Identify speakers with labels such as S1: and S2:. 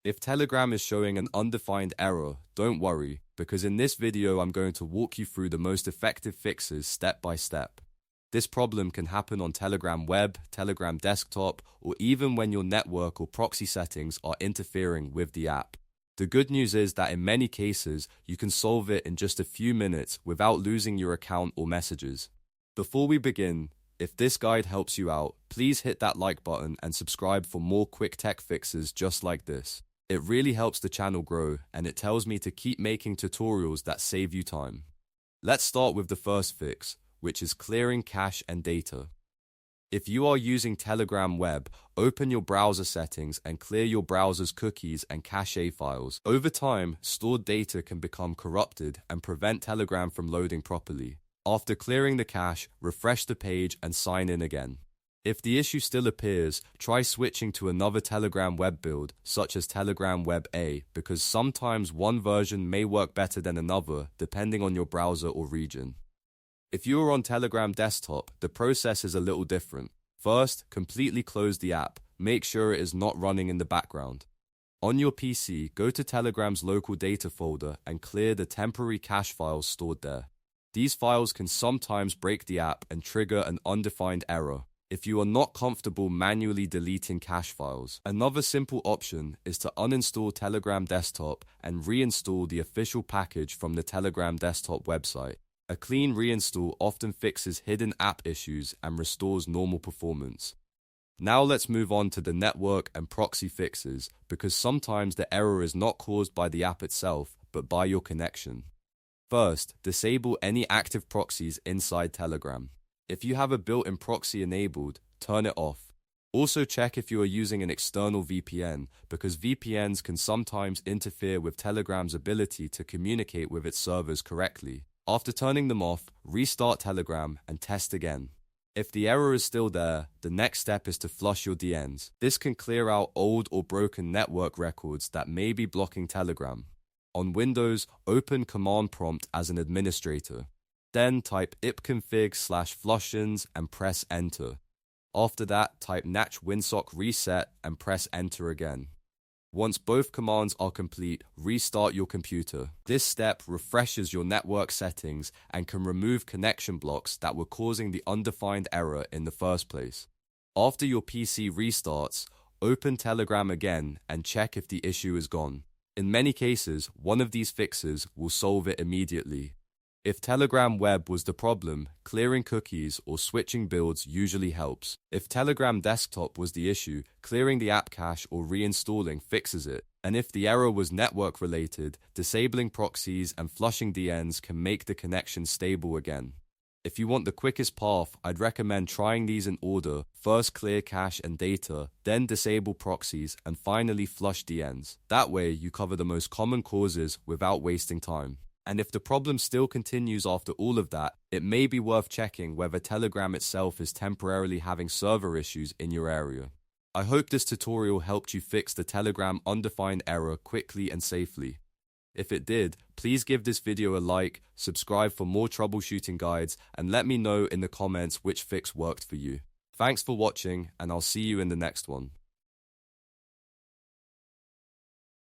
S1: If Telegram is showing an undefined error, don't worry, because in this video I'm going to walk you through the most effective fixes step by step. This problem can happen on Telegram web, Telegram desktop, or even when your network or proxy settings are interfering with the app. The good news is that in many cases, you can solve it in just a few minutes without losing your account or messages. Before we begin, if this guide helps you out, please hit that like button and subscribe for more quick tech fixes just like this. It really helps the channel grow, and it tells me to keep making tutorials that save you time. Let's start with the first fix, which is clearing cache and data. If you are using Telegram web, open your browser settings and clear your browser's cookies and cache files. Over time, stored data can become corrupted and prevent Telegram from loading properly. After clearing the cache, refresh the page and sign in again. If the issue still appears, try switching to another Telegram web build, such as Telegram Web A, because sometimes one version may work better than another, depending on your browser or region. If you are on Telegram desktop, the process is a little different. First, completely close the app. Make sure it is not running in the background. On your PC, go to Telegram's local data folder and clear the temporary cache files stored there. These files can sometimes break the app and trigger an undefined error if you are not comfortable manually deleting cache files. Another simple option is to uninstall Telegram desktop and reinstall the official package from the Telegram desktop website. A clean reinstall often fixes hidden app issues and restores normal performance. Now let's move on to the network and proxy fixes, because sometimes the error is not caused by the app itself, but by your connection. First, disable any active proxies inside Telegram. If you have a built-in proxy enabled, turn it off. Also check if you are using an external VPN, because VPNs can sometimes interfere with Telegram's ability to communicate with its servers correctly. After turning them off, restart Telegram and test again. If the error is still there, the next step is to flush your DNs. This can clear out old or broken network records that may be blocking Telegram. On Windows, open Command Prompt as an administrator. Then type ipconfig/flushins and press Enter. After that, type natch winsock reset and press Enter again. Once both commands are complete, restart your computer. This step refreshes your network settings and can remove connection blocks that were causing the undefined error in the first place. After your PC restarts, open Telegram again and check if the issue is gone. In many cases, one of these fixes will solve it immediately. If Telegram web was the problem, clearing cookies or switching builds usually helps. If Telegram desktop was the issue, clearing the app cache or reinstalling fixes it. And if the error was network related, disabling proxies and flushing DNs can make the connection stable again. If you want the quickest path, I'd recommend trying these in order. First clear cache and data, then disable proxies, and finally flush DNs. That way you cover the most common causes without wasting time. And if the problem still continues after all of that, it may be worth checking whether Telegram itself is temporarily having server issues in your area. I hope this tutorial helped you fix the Telegram undefined error quickly and safely. If it did, please give this video a like, subscribe for more troubleshooting guides, and let me know in the comments which fix worked for you. Thanks for watching, and I'll see you in the next one.